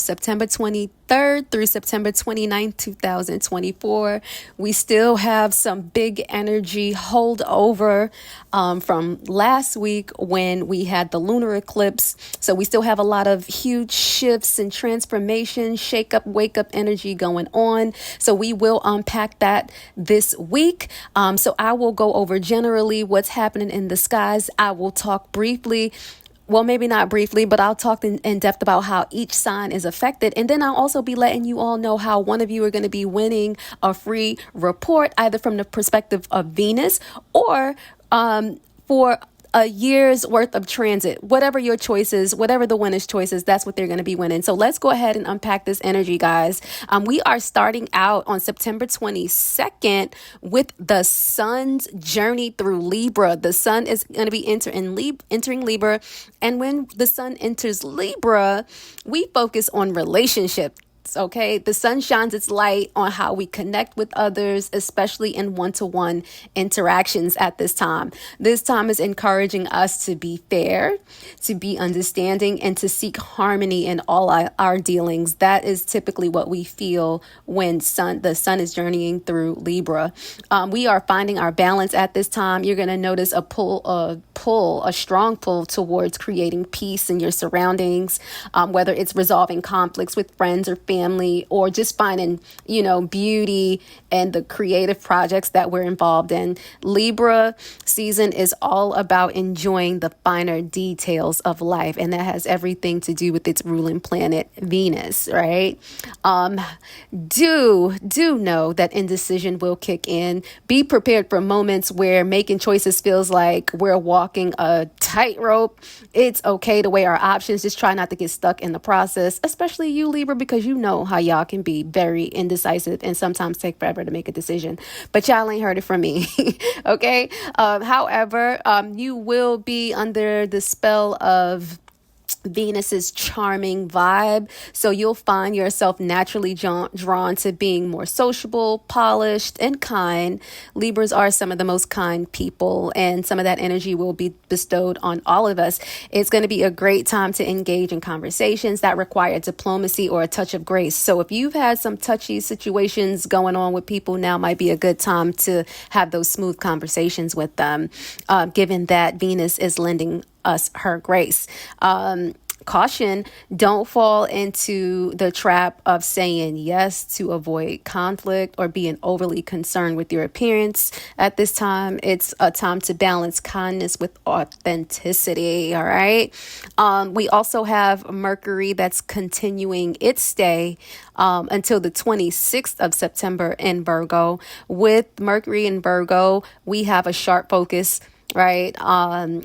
September 23rd through September 29th, 2024. We still have some big energy hold over from last week when we had the lunar eclipse. So we still have a lot of huge shifts and transformation, shake up, wake up energy going on. So we will unpack that this week. So I will go over generally what's happening in the skies. I will talk briefly. Well, maybe not briefly, but I'll talk in depth about how each sign is affected. And then I'll also be letting you all know how one of you are going to be winning a free report, either from the perspective of Venus or for a year's worth of transit. Whatever your choices, whatever the winner's choices, that's what they're going to be winning. So let's go ahead and unpack this energy, guys. We are starting out on September 22nd with the sun's journey through Libra. The sun is going to be entering Libra. And when the sun enters Libra, we focus on relationships. Okay, the sun shines its light on how we connect with others, especially in one-to-one interactions at this time. This time is encouraging us to be fair, to be understanding, and to seek harmony in all our dealings. That is typically what we feel when the sun is journeying through Libra. We are finding our balance at this time. You're going to notice a strong pull towards creating peace in your surroundings, whether it's resolving conflicts with friends or family, or just finding, beauty and the creative projects that we're involved in. Libra season is all about enjoying the finer details of life, and that has everything to do with its ruling planet, Venus, right? Do know that indecision will kick in. Be prepared for moments where making choices feels like we're walking a tightrope. It's okay to weigh our options. Just try not to get stuck in the process, especially you, Libra, because you know how y'all can be very indecisive and sometimes take forever to make a decision. But y'all ain't heard it from me. Okay. However, you will be under the spell of Venus's charming vibe. So you'll find yourself naturally drawn to being more sociable, polished, and kind. Libras are some of the most kind people, and some of that energy will be bestowed on all of us. It's going to be a great time to engage in conversations that require diplomacy or a touch of grace. So if you've had some touchy situations going on with people, now might be a good time to have those smooth conversations with them, given that Venus is lending us her grace. Caution, don't fall into the trap of saying yes to avoid conflict or being overly concerned with your appearance at this time. It's a time to balance kindness with authenticity. All right. We also have Mercury that's continuing its stay until the 26th of September in Virgo. With Mercury in Virgo, we have a sharp focus, right?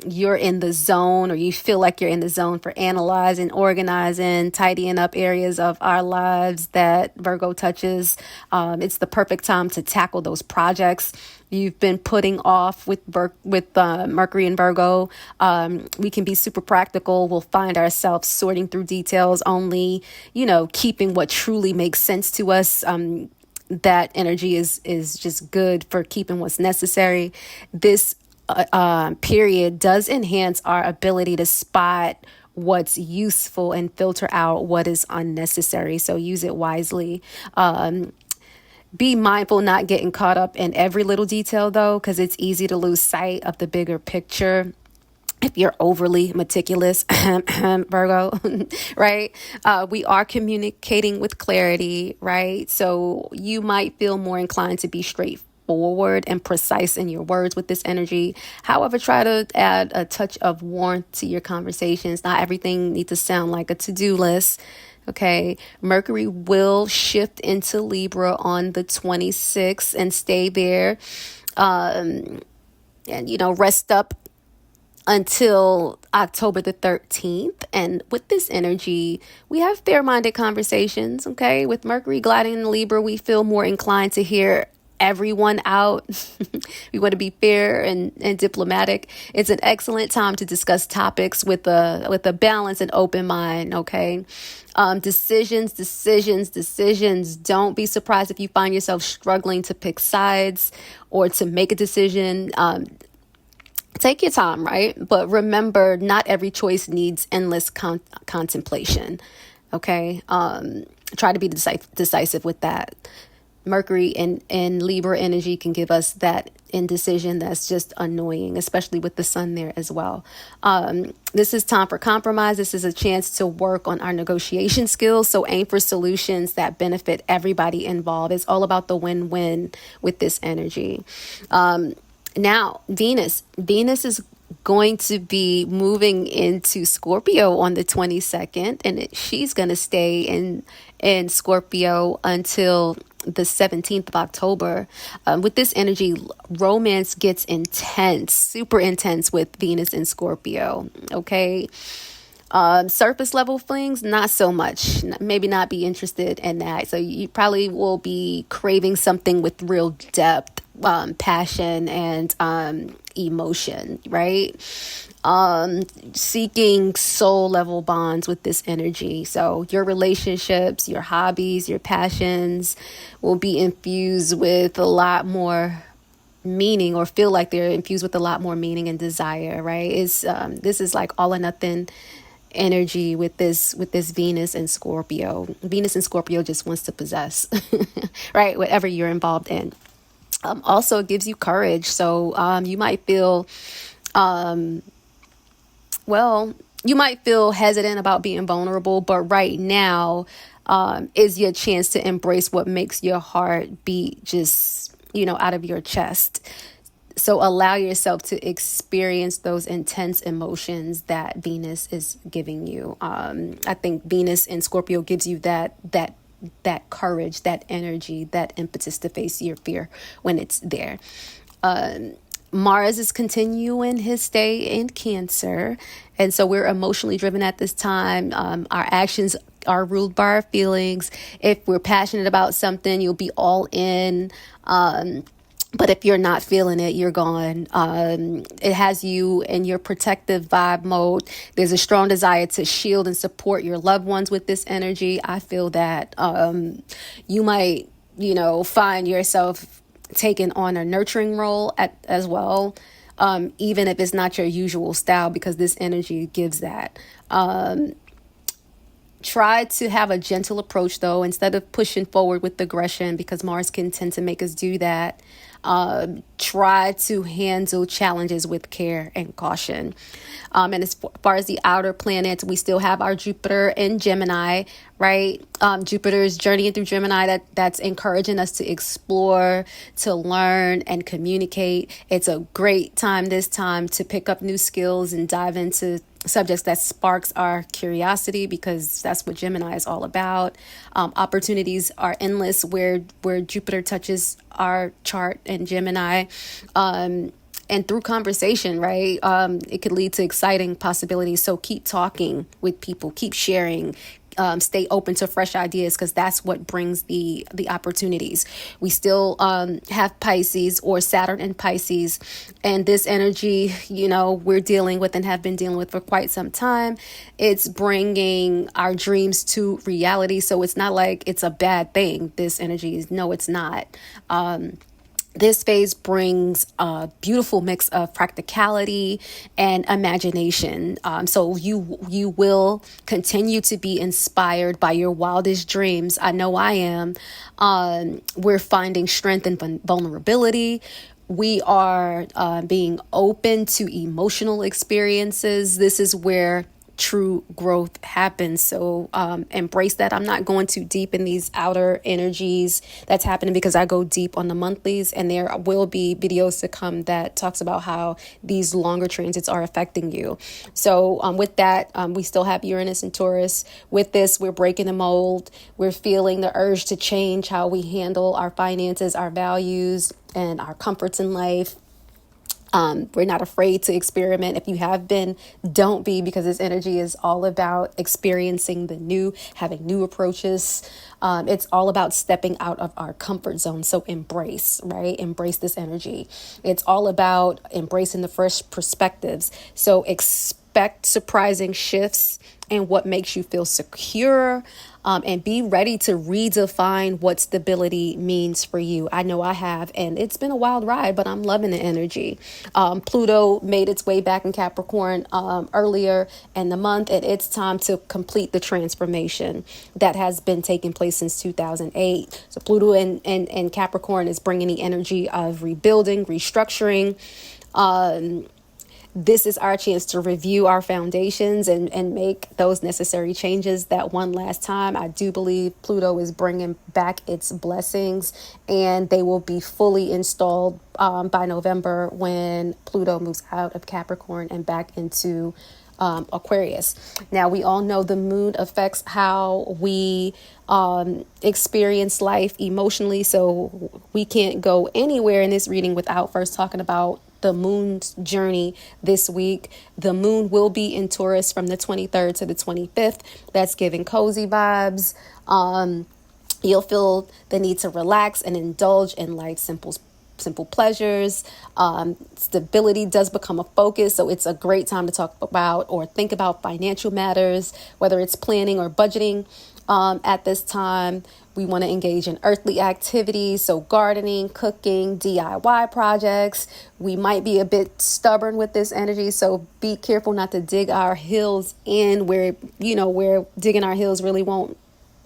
You're in the zone, or you feel like you're in the zone for analyzing, organizing, tidying up areas of our lives that Virgo touches. It's the perfect time to tackle those projects you've been putting off with Mercury and Virgo. We can be super practical. We'll find ourselves sorting through details, only, keeping what truly makes sense to us. That energy is just good for keeping what's necessary. This period does enhance our ability to spot what's useful and filter out what is unnecessary. So use it wisely. Be mindful not getting caught up in every little detail, though, because it's easy to lose sight of the bigger picture if you're overly meticulous, Virgo, right? We are communicating with clarity, right? So you might feel more inclined to be straightforward and precise in your words with this energy. However, try to add a touch of warmth to your conversations. Not everything needs to sound like a to-do list. Okay, Mercury will shift into Libra on the 26th and stay there, and rest up until October the 13th. And with this energy, we have fair-minded conversations. Okay, with Mercury gliding in Libra, we feel more inclined to hear everyone out. We want to be fair and diplomatic. It's an excellent time to discuss topics with a balanced and open mind. Okay. Decisions. Don't be surprised if you find yourself struggling to pick sides or to make a decision. Take your time, right? But remember, not every choice needs endless contemplation. Okay. Try to be decisive with that. Mercury and Libra energy can give us that indecision that's just annoying, especially with the sun there as well. This is time for compromise. This is a chance to work on our negotiation skills. So aim for solutions that benefit everybody involved. It's all about the win-win with this energy. Now, Venus is going to be moving into Scorpio on the 22nd, and she's going to stay in Scorpio until the 17th of October. With this energy, romance gets intense, super intense with Venus in Scorpio. Okay. Surface level flings, not so much. Maybe not be interested in that. So you probably will be craving something with real depth, passion, and emotion, right? Seeking soul level bonds with this energy. So your relationships, your hobbies, your passions will be infused with a lot more meaning, or feel like they're infused with a lot more meaning and desire, right? This is like all or nothing energy with this Venus and Scorpio. Venus and Scorpio just wants to possess, right? Whatever you're involved in. Also, it gives you courage. So you might feel, you might feel hesitant about being vulnerable, but right now is your chance to embrace what makes your heart beat just, out of your chest. So allow yourself to experience those intense emotions that Venus is giving you. I think Venus in Scorpio gives you that courage, that energy, that impetus to face your fear when it's there. Mars is continuing his stay in Cancer. And so we're emotionally driven at this time. Our actions are ruled by our feelings. If we're passionate about something, you'll be all in. But if you're not feeling it, you're gone. It has you in your protective vibe mode. There's a strong desire to shield and support your loved ones with this energy. I feel that you might, find yourself taking on a nurturing role as well, even if it's not your usual style, because this energy gives that. Try to have a gentle approach, though, instead of pushing forward with aggression, because Mars can tend to make us do that. Try to handle challenges with care and caution. And as far as the outer planets, we still have our Jupiter in Gemini, right? Jupiter is journeying through Gemini. That's encouraging us to explore, to learn, and communicate. It's a great time this time to pick up new skills and dive into subjects that sparks our curiosity, because that's what Gemini is all about. Opportunities are endless where Jupiter touches our chart in Gemini. And through conversation, right, it could lead to exciting possibilities. So keep talking with people, keep sharing, stay open to fresh ideas, because that's what brings the opportunities. We still have Pisces, or Saturn in Pisces, and this energy, we're dealing with and have been dealing with for quite some time. It's bringing our dreams to reality. So it's not like it's a bad thing. This energy is, no, it's not. This phase brings a beautiful mix of practicality and imagination. So you will continue to be inspired by your wildest dreams. I know I am. We're finding strength in vulnerability. We are being open to emotional experiences. This is where true growth happens. So embrace that. I'm not going too deep in these outer energies that's happening, because I go deep on the monthlies, and there will be videos to come that talks about how these longer transits are affecting you. So with that, we still have Uranus and Taurus. With this, we're breaking the mold. We're feeling the urge to change how we handle our finances, our values, and our comforts in life. We're not afraid to experiment. If you have been, don't be, because this energy is all about experiencing the new, having new approaches. It's all about stepping out of our comfort zone. So embrace, right? Embrace this energy. It's all about embracing the fresh perspectives. So expect surprising shifts in what makes you feel secure. and be ready to redefine what stability means for you. I know I have, and it's been a wild ride, but I'm loving the energy. Pluto made its way back in Capricorn earlier in the month, and it's time to complete the transformation that has been taking place since 2008. So Pluto and Capricorn is bringing the energy of rebuilding, restructuring. This is our chance to review our foundations and make those necessary changes that one last time. I do believe Pluto is bringing back its blessings, and they will be fully installed by November when Pluto moves out of Capricorn and back into Aquarius. Now, we all know the moon affects how we experience life emotionally, so we can't go anywhere in this reading without first talking about the moon's journey this week. The moon will be in Taurus from the 23rd to the 25th. That's giving cozy vibes. You'll feel the need to relax and indulge in life's simple pleasures. Stability does become a focus, so it's a great time to talk about or think about financial matters, whether it's planning or budgeting. At this time, we want to engage in earthly activities, so gardening, cooking, DIY projects. We might be a bit stubborn with this energy, so be careful not to dig our heels in where digging our heels really won't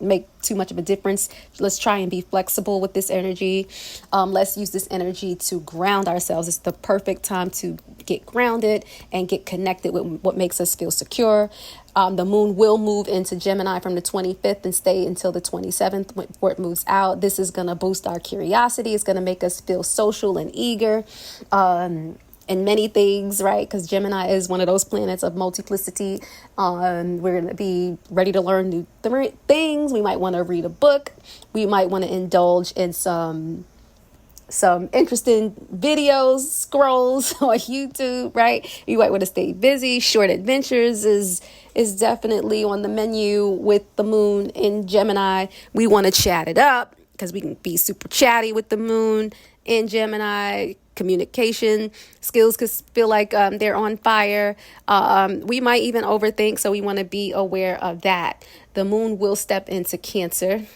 make too much of a difference. Let's try and be flexible with this energy. Let's use this energy to ground ourselves. It's the perfect time to get grounded and get connected with what makes us feel secure. The moon will move into Gemini from the 25th and stay until the 27th before it moves out. This is going to boost our curiosity. It's going to make us feel social and eager. And many things, right? Because Gemini is one of those planets of multiplicity. We're going to be ready to learn new things. We might want to read a book. We might want to indulge in some interesting videos, scrolls on YouTube, right? You might want to stay busy. Short adventures is definitely on the menu with the moon in Gemini. We want to chat it up because we can be super chatty with the moon in Gemini. Communication skills could feel like they're on fire. We might even overthink, so we want to be aware of that. The moon will step into Cancer.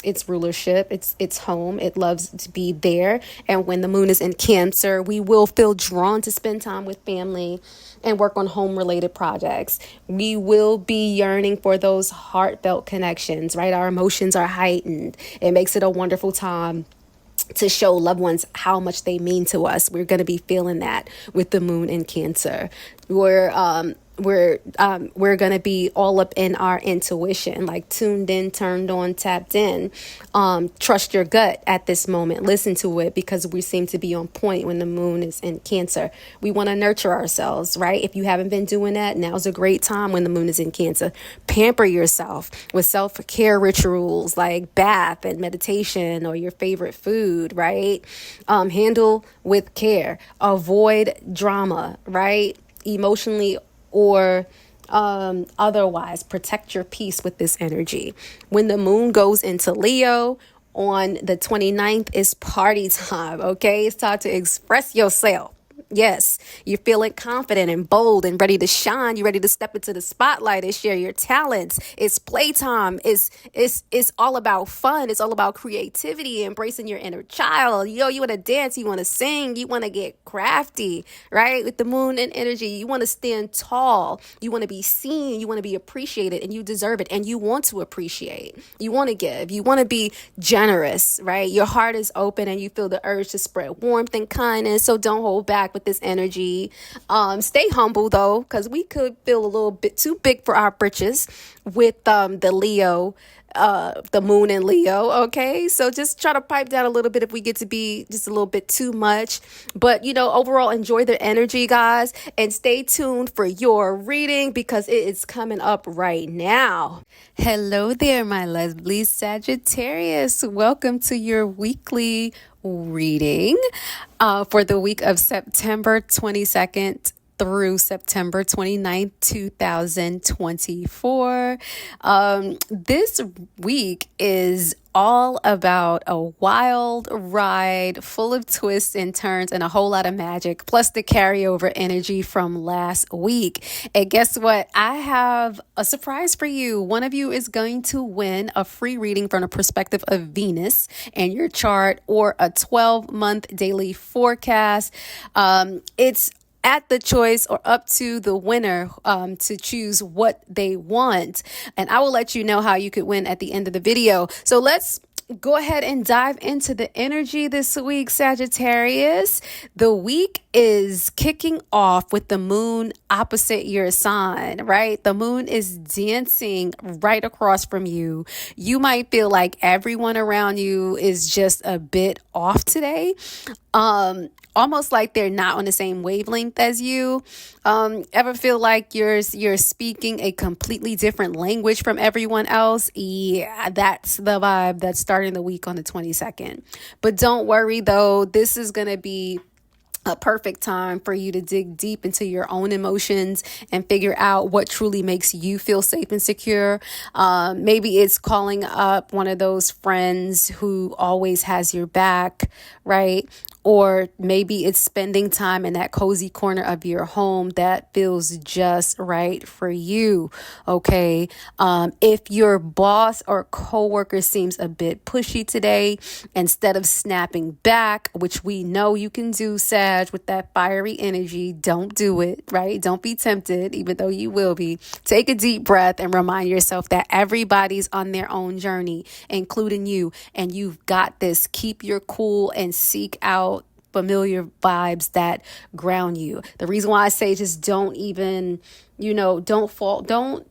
Its rulership, its home. It loves to be there. And when the moon is in Cancer, we will feel drawn to spend time with family and work on home-related projects. We will be yearning for those heartfelt connections, right? Our emotions are heightened. It makes it a wonderful time to show loved ones how much they mean to us. We're going to be feeling that with the moon in Cancer. We're going to be all up in our intuition, like tuned in, turned on, tapped in. Trust your gut at this moment. Listen to it because we seem to be on point when the moon is in Cancer. We want to nurture ourselves, right? If you haven't been doing that, now's a great time when the moon is in Cancer. Pamper yourself with self-care rituals like bath and meditation or your favorite food, right? Handle with care. Avoid drama, right? Emotionally or otherwise. Protect your peace with this energy. When the moon goes into Leo on the 29th, it's party time, okay? It's time to express yourself. Yes, you're feeling confident and bold and ready to shine. You're ready to step into the spotlight and share your talents. It's playtime. It's all about fun. It's all about creativity, embracing your inner child. You want to dance, you want to sing, you want to get crafty, right? With the moon and energy, you want to stand tall. You want to be seen. You want to be appreciated, and you deserve it. And you want to appreciate. You want to give. You want to be generous, right? Your heart is open and you feel the urge to spread warmth and kindness. So don't hold back with this energy. Stay humble though, because we could feel a little bit too big for our britches with the Leo, the moon in Leo. Okay, so just try to pipe down a little bit if we get to be just a little bit too much. But overall, enjoy the energy, guys, and stay tuned for your reading because it is coming up right now. Hello there, my lovely Sagittarius. Welcome to your weekly reading for the week of September 22nd through September 29th, 2024. This week is all about a wild ride full of twists and turns and a whole lot of magic, plus the carryover energy from last week. And guess what? I have a surprise for you. One of you is going to win a free reading from the perspective of Venus and your chart, or a 12-month daily forecast. It's at the choice or up to the winner to choose what they want. And I will let you know how you could win at the end of the video. So let's go ahead and dive into the energy this week, Sagittarius. The week is kicking off with the moon opposite your sign, right? The moon is dancing right across from you. You might feel like everyone around you is just a bit off today. Almost like they're not on the same wavelength as you. Ever feel like you're speaking a completely different language from everyone else? Yeah, that's the vibe that's starting the week on the 22nd. But don't worry though, this is going to be a perfect time for you to dig deep into your own emotions and figure out what truly makes you feel safe and secure. Maybe it's calling up one of those friends who always has your back, right? Or maybe it's spending time in that cozy corner of your home that feels just right for you. Okay. If your boss or coworker seems a bit pushy today, instead of snapping back, which we know you can do, Sag, with that fiery energy, don't do it, right? Don't be tempted, even though you will be. Take a deep breath and remind yourself that everybody's on their own journey, including you, and you've got this. Keep your cool and seek out familiar vibes that ground you. The reason why I say just don't even, don't fall, don't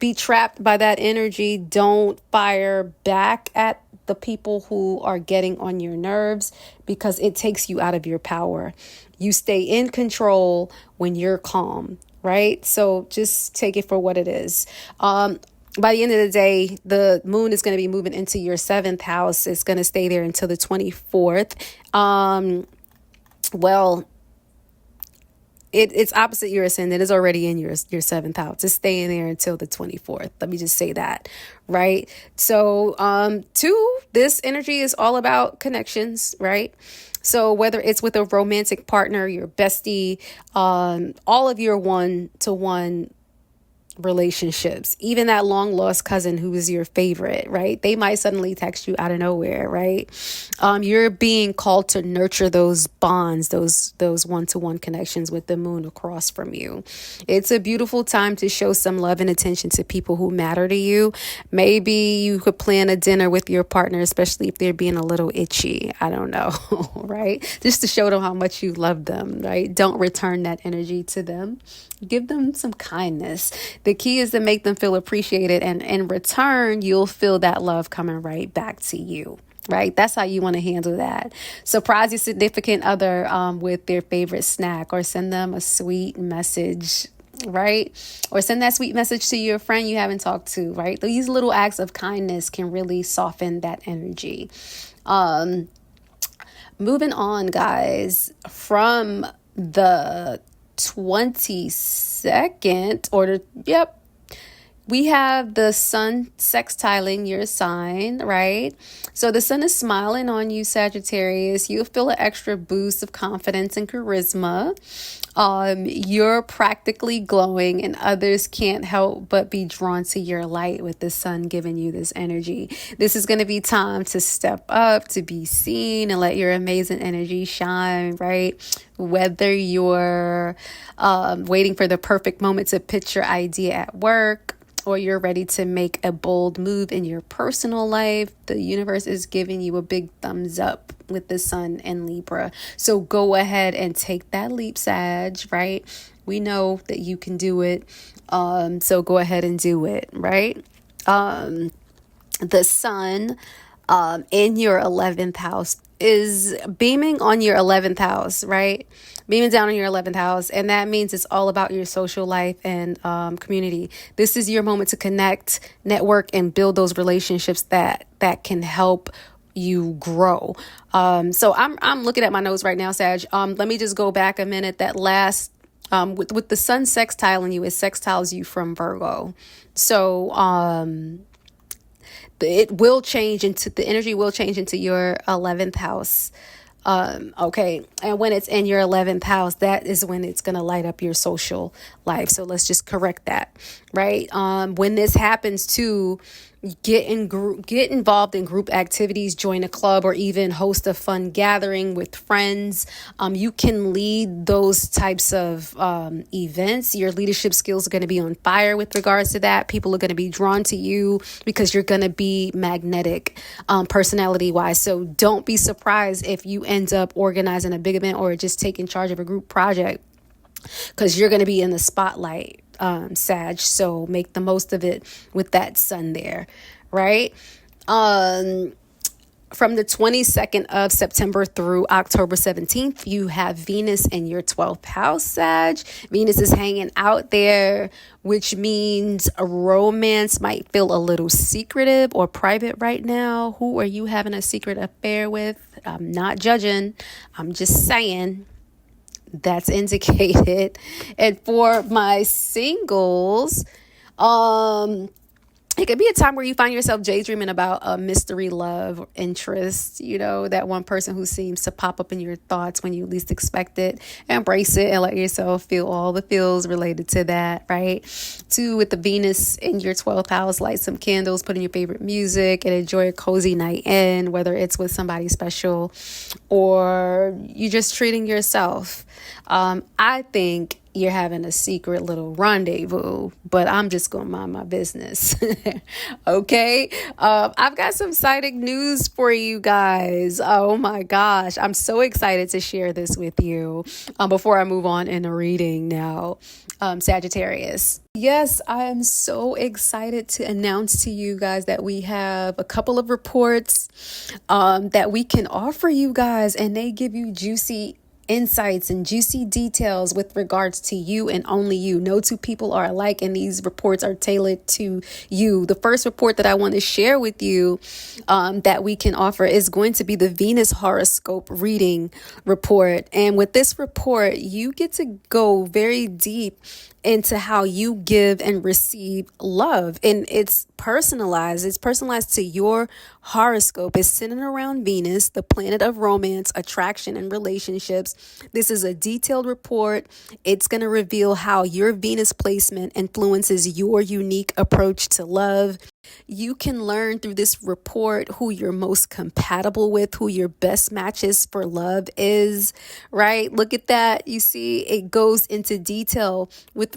be trapped by that energy. Don't fire back at the people who are getting on your nerves, because it takes you out of your power. You stay in control when you're calm, right? So just take it for what it is. By the end of the day, the moon is going to be moving into your 7th house. It's going to stay there until the 24th. It's opposite your ascendant. It's already in your 7th house. It's staying there until the 24th. Let me just say that, right? So, this energy is all about connections, right? So whether it's with a romantic partner, your bestie, all of your one-to-one relationships, even that long lost cousin who is your favorite, right? They might suddenly text you out of nowhere, right? You're being called to nurture those bonds, those one-to-one connections with the moon across from you. It's a beautiful time to show some love and attention to people who matter to you. Maybe you could plan a dinner with your partner, especially if they're being a little itchy. I don't know, right? Just to show them how much you love them, right? Don't return that energy to them. Give them some kindness. The key is to make them feel appreciated, and in return, you'll feel that love coming right back to you, right? That's how you want to handle that. Surprise your significant other with their favorite snack, or send them a sweet message, right? Or send that sweet message to your friend you haven't talked to, right? These little acts of kindness can really soften that energy. Moving on, guys, from the 22nd, we have the sun sextiling your sign, right? So the sun is smiling on you, Sagittarius. You'll feel an extra boost of confidence and charisma. You're practically glowing, and others can't help but be drawn to your light with the sun giving you this energy. This is going to be time to step up, to be seen, and let your amazing energy shine, right? Whether you're waiting for the perfect moment to pitch your idea at work, or you're ready to make a bold move in your personal life, the universe is giving you a big thumbs up with the sun in Libra. So go ahead and take that leap, Sag, right? We know that you can do it. So go ahead and do it, right? The sun in your 11th house is beaming on your 11th house, right? Beaming down on your 11th house. And that means it's all about your social life and community. This is your moment to connect, network, and build those relationships that can help you grow. So I'm looking at my notes right now, Sag. Let me just go back a minute. That last with the sun sextiling you, it sextiles you from Virgo. So It will change into the energy will change into your 11th house. Okay. And when it's in your 11th house, that is when it's going to light up your social life. So let's just correct that, right? When this happens too, get involved in group activities, join a club, or even host a fun gathering with friends. You can lead those types of events. Your leadership skills are going to be on fire with regards to that. People are going to be drawn to you because you're going to be magnetic, personality wise. So don't be surprised if you end up organizing a big event or just taking charge of a group project, because you're going to be in the spotlight, Sag. So make the most of it with that sun there, right? From the 22nd of September through October 17th, you have Venus in your 12th house, Sag. Venus is hanging out there, which means a romance might feel a little secretive or private right now. Who are you having a secret affair with? I'm not judging. I'm just saying. That's indicated. And for my singles, it could be a time where you find yourself daydreaming about a mystery love interest, that one person who seems to pop up in your thoughts when you least expect it. Embrace it and let yourself feel all the feels related to that, right? 2, with the Venus in your 12th house, light some candles, put in your favorite music, and enjoy a cozy night in, whether it's with somebody special or you just treating yourself. I think you're having a secret little rendezvous, but I'm just going to mind my business. Okay. I've got some exciting news for you guys. Oh my gosh. I'm so excited to share this with you. Before I move on in the reading now, Sagittarius. Yes, I am so excited to announce to you guys that we have a couple of reports, that we can offer you guys, and they give you juicy insights and juicy details with regards to you and only you. No two people are alike, and these reports are tailored to you. The first report that I want to share with you, that we can offer, is going to be the Venus horoscope reading report. And with this report, you get to go very deep into how you give and receive love. And it's personalized. It's personalized to your horoscope. It's centered around Venus, the planet of romance, attraction, and relationships. This is a detailed report. It's going to reveal how your Venus placement influences your unique approach to love. You can learn through this report who you're most compatible with, who your best matches for love is, right? Look at that. You see, it goes into detail with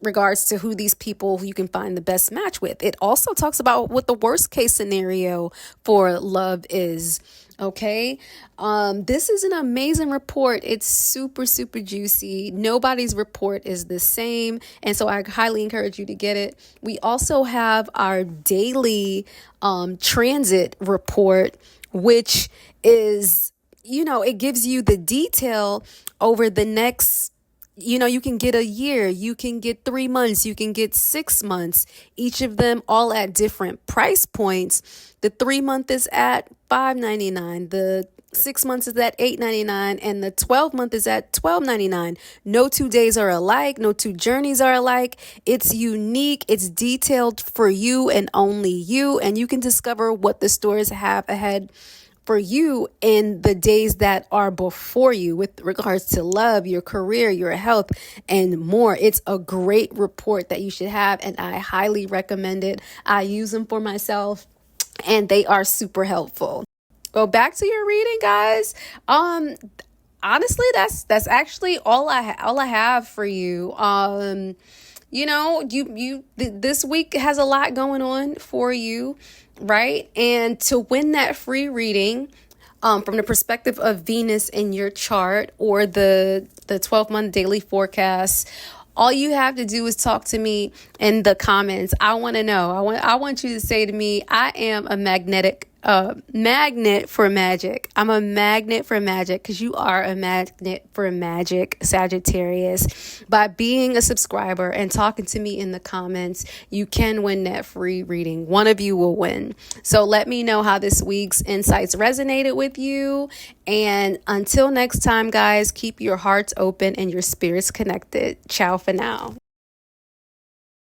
regards to who these people you can find the best match with. It also talks about what the worst case scenario for love is. Okay. This is an amazing report. It's super, super juicy. Nobody's report is the same. And so I highly encourage you to get it. We also have our daily transit report, which is, it gives you the detail over the next, you can get a year, you can get 3 months, you can get 6 months, each of them all at different price points. The 3 month is at $5.99. The 6 months is at $8.99, and the 12 month is at $12.99. No 2 days are alike. No 2 journeys are alike. It's unique. It's detailed for you and only you, and you can discover what the stores have ahead for you in the days that are before you with regards to love, your career, your health, and more. It's a great report that you should have, and I highly recommend it. I use them for myself, and they are super helpful. Go back to your reading, guys. Honestly, that's actually all I have for you. This week has a lot going on for you, right? And to win that free reading, from the perspective of Venus in your chart, or the 12-month daily forecast, all you have to do is talk to me in the comments. I want to know. I want you to say to me, I am a magnet for magic. I'm a magnet for magic, because you are a magnet for magic, Sagittarius. By being a subscriber and talking to me in the comments, you can win that free reading. One of you will win. So let me know how this week's insights resonated with you. And until next time, guys, keep your hearts open and your spirits connected. Ciao for now.